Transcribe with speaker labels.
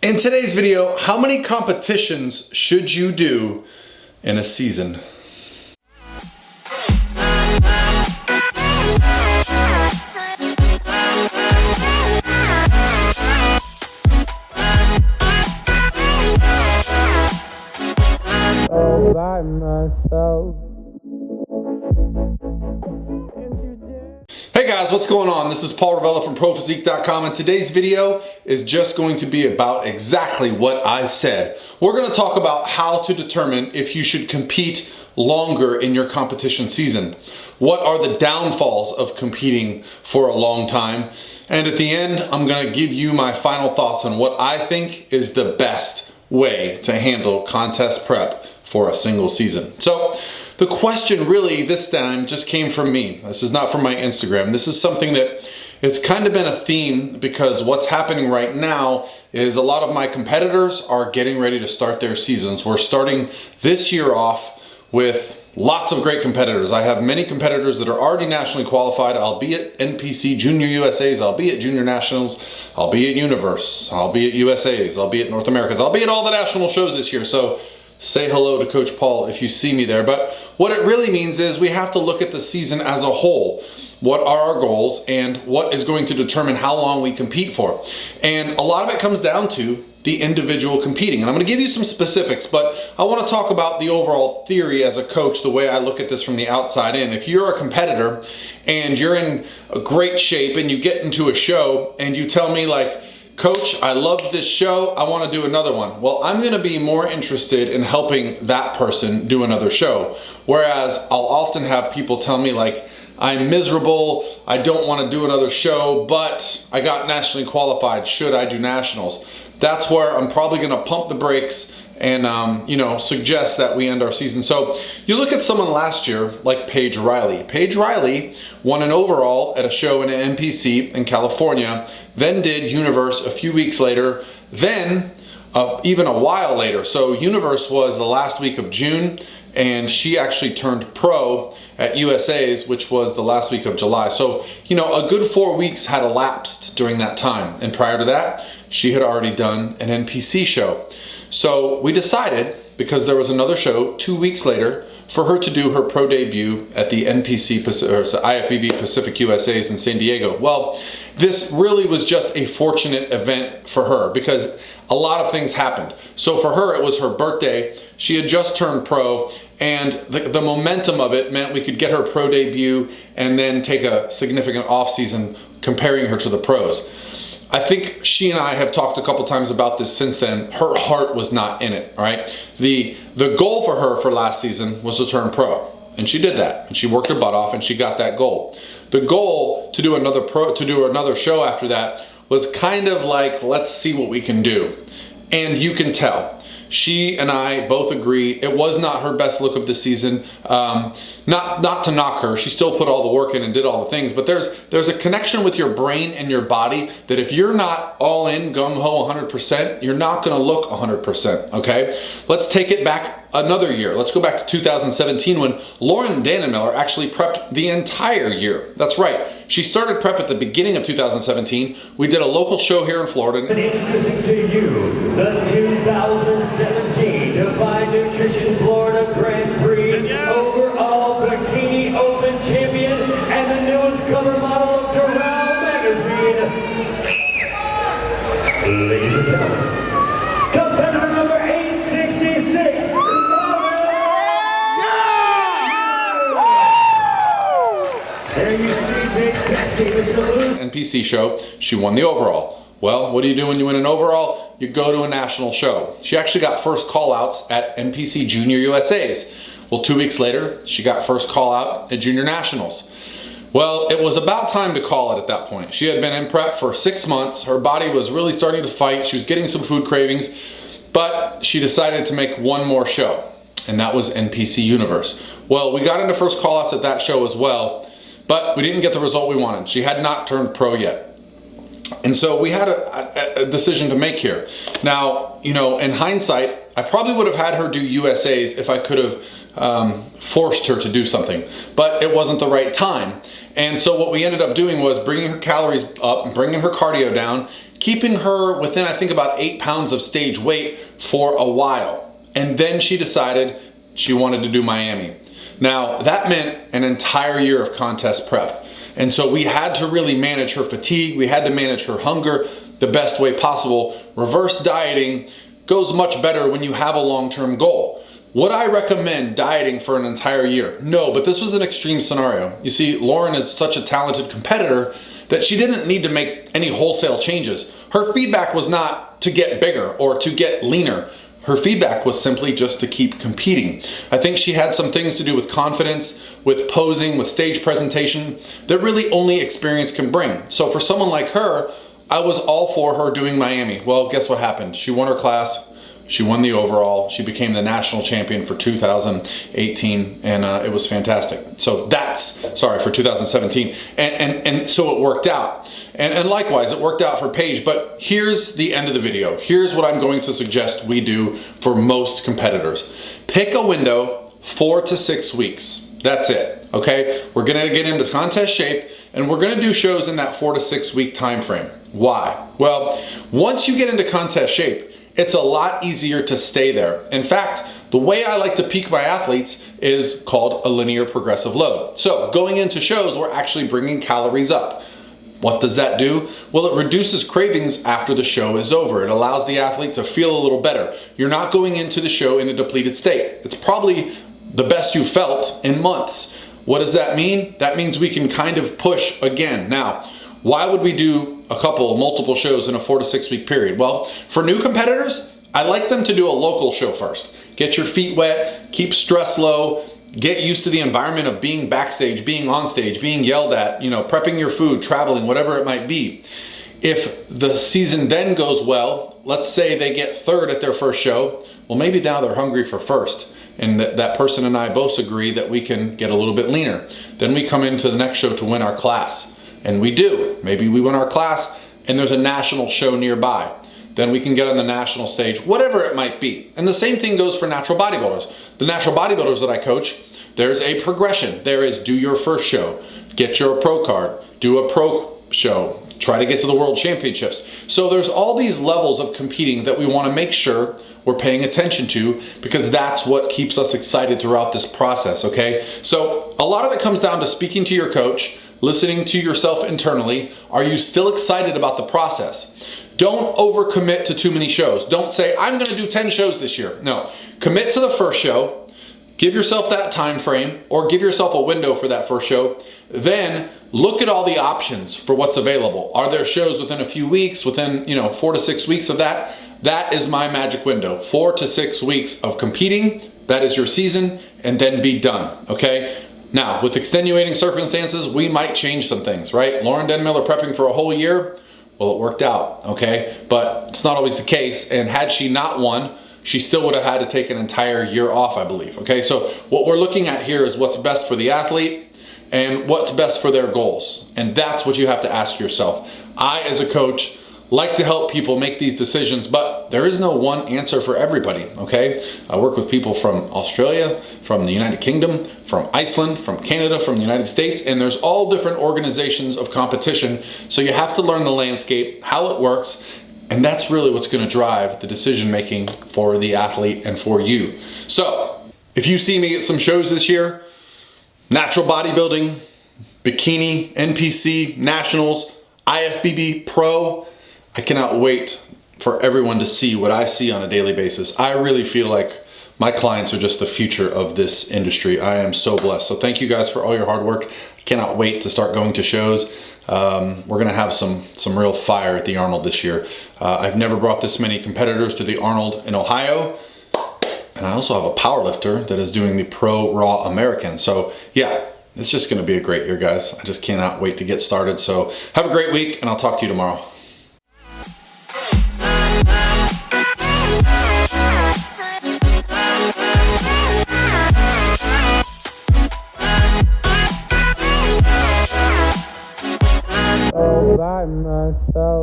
Speaker 1: In today's video, how many competitions should you do in a season?
Speaker 2: All by myself.
Speaker 1: Hey guys, what's going on? This is Paul Ravella from ProPhysique.com, and today's video is just going to be about exactly what I said. We're going to talk about how to determine if you should compete longer in your competition season. What are the downfalls of competing for a long time? And at the end, I'm going to give you my final thoughts on what I think is the best way to handle contest prep for a single season. So, the question really this time just came from me. This is not from my Instagram. This is something that it's kind of been a theme because what's happening right now is a lot of my competitors are getting ready to start their seasons. We're starting this year off with lots of great competitors. I have many competitors that are already nationally qualified. I'll be at NPC Junior USAs, I'll be at Junior Nationals, I'll be at Universe, I'll be at USAs, I'll be at North Americans, I'll be at all the national shows this year. So say hello to Coach Paul if you see me there. But what it really means is we have to look at the season as a whole. What are our goals and what is going to determine how long we compete for? And a lot of it comes down to the individual competing. And I'm going to give you some specifics, but I want to talk about the overall theory as a coach, the way I look at this from the outside in. If you're a competitor and you're in a great shape and you get into a show and you tell me like, Coach, I love this show, I want to do another one. Well, I'm going to be more interested in helping that person do another show. Whereas I'll often have people tell me like, I'm miserable, I don't want to do another show, but I got nationally qualified, should I do nationals? That's where I'm probably going to pump the brakes and suggest that we end our season. So you look at someone last year like Paige Riley. Paige Riley won an overall at a show in an NPC in California, then did Universe a few weeks later, then even a while later. So Universe was the last week of June, and she actually turned pro at USA's, which was the last week of July. So, a good 4 weeks had elapsed during that time. And prior to that, she had already done an NPC show. So we decided, because there was another show 2 weeks later, for her to do her pro debut at the NPC or IFBB Pacific USA's in San Diego. Well, this really was just a fortunate event for her because a lot of things happened. So for her, it was her birthday. She had just turned pro, and the momentum of it meant we could get her pro debut and then take a significant off season comparing her to the pros. I think she and I have talked a couple times about this since then. Her heart was not in it, all right? The goal for her for last season was to turn pro, and she did that, and she worked her butt off, and she got that goal. The goal to do another show after that was kind of like, let's see what we can do. And you can tell. She and I both agree it was not her best look of the season. Not to knock her, she still put all the work in and did all the things, but there's a connection with your brain and your body that if you're not all in, gung-ho 100%, you're not gonna look 100%, okay? Let's take it back another year. Let's go back to 2017 when Lauren Dannenmiller actually prepped the entire year. That's right. She started prep at the beginning of 2017. We did a local show here in Florida.
Speaker 3: Introducing to you the 2017 Divine Nutrition Florida Grand Prix overall bikini open champion and the newest cover model of Doral magazine. Ladies and gentlemen, competitor number 866. There you see Big Sexy Mr. Luke.
Speaker 1: NPC show, she won the overall. Well, what do you do when you win an overall? You go to a national show. She actually got first call-outs at NPC Junior USA's. Well, 2 weeks later, she got first call-out at Junior Nationals. Well, it was about time to call it at that point. She had been in prep for 6 months. Her body was really starting to fight. She was getting some food cravings, but she decided to make one more show, and that was NPC Universe. Well, we got into first call-outs at that show as well, but we didn't get the result we wanted. She had not turned pro yet. And so we had a decision to make here. Now, in hindsight, I probably would have had her do USA's if I could have forced her to do something, but it wasn't the right time. And so what we ended up doing was bringing her calories up, bringing her cardio down, keeping her within, I think, about 8 pounds of stage weight for a while. And then she decided she wanted to do Miami. Now, that meant an entire year of contest prep. And so we had to really manage her fatigue. We had to manage her hunger the best way possible. Reverse dieting goes much better when you have a long-term goal. Would I recommend dieting for an entire year? No, but this was an extreme scenario. You see, Lauren is such a talented competitor that she didn't need to make any wholesale changes. Her feedback was not to get bigger or to get leaner. Her feedback was simply just to keep competing. I think she had some things to do with confidence, with posing, with stage presentation that really only experience can bring. So for someone like her, I was all for her doing Miami. Well, guess what happened? She won her class. She won the overall. She became the national champion for 2018, and it was fantastic. So for 2017. And so it worked out. And likewise, it worked out for Paige. But here's the end of the video. Here's what I'm going to suggest we do for most competitors. Pick a window 4 to 6 weeks. That's it, okay? We're gonna get into contest shape, and we're gonna do shows in that 4 to 6 week time frame. Why? Well, once you get into contest shape, it's a lot easier to stay there. In fact, the way I like to peak my athletes is called a linear progressive load. So going into shows, we're actually bringing calories up. What does that do? Well, it reduces cravings after the show is over. It allows the athlete to feel a little better. You're not going into the show in a depleted state. It's probably the best you've felt in months. What does that mean? That means we can kind of push again. Now, why would we do multiple shows in a 4 to 6 week period? Well, for new competitors, I like them to do a local show first. Get your feet wet, keep stress low, get used to the environment of being backstage, being on stage, being yelled at, prepping your food, traveling, whatever it might be. If the season then goes well, let's say they get third at their first show, well, maybe now they're hungry for first. And that person and I both agree that we can get a little bit leaner. Then we come into the next show to win our class. And we do. Maybe we win our class and there's a national show nearby. Then we can get on the national stage, whatever it might be. And the same thing goes for natural bodybuilders. The natural bodybuilders that I coach, there's a progression. There is do your first show, get your pro card, do a pro show, try to get to the world championships. So there's all these levels of competing that we want to make sure we're paying attention to, because that's what keeps us excited throughout this process, okay? So a lot of it comes down to speaking to your coach, listening to yourself internally. Are you still excited about the process? Don't overcommit to too many shows. Don't say, I'm gonna do 10 shows this year. No, commit to the first show, give yourself that time frame, or give yourself a window for that first show. Then look at all the options for what's available. Are there shows within a few weeks, within 4 to 6 weeks of that? That is my magic window. 4 to 6 weeks of competing, that is your season, and then be done, okay? Now, with extenuating circumstances, we might change some things, right? Lauren Denmiller prepping for a whole year, well, it worked out, okay? But it's not always the case, and had she not won, she still would have had to take an entire year off, I believe, okay? So what we're looking at here is what's best for the athlete and what's best for their goals. And that's what you have to ask yourself. I, as a coach, like to help people make these decisions, but there is no one answer for everybody, okay? I work with people from Australia, from the United Kingdom, from Iceland, from Canada, from the United States, and there's all different organizations of competition. So you have to learn the landscape, how it works, and that's really what's gonna drive the decision making for the athlete and for you. So if you see me at some shows this year, natural bodybuilding, bikini, NPC, nationals, IFBB pro, I cannot wait for everyone to see what I see on a daily basis. I really feel like my clients are just the future of this industry. I am so blessed. So thank you guys for all your hard work. I cannot wait to start going to shows. We're gonna have some real fire at the Arnold this year. I've never brought this many competitors to the Arnold in Ohio. And I also have a powerlifter that is doing the Pro Raw American. So yeah, it's just gonna be a great year, guys. I just cannot wait to get started. So have a great week, and I'll talk to you tomorrow.
Speaker 2: By myself.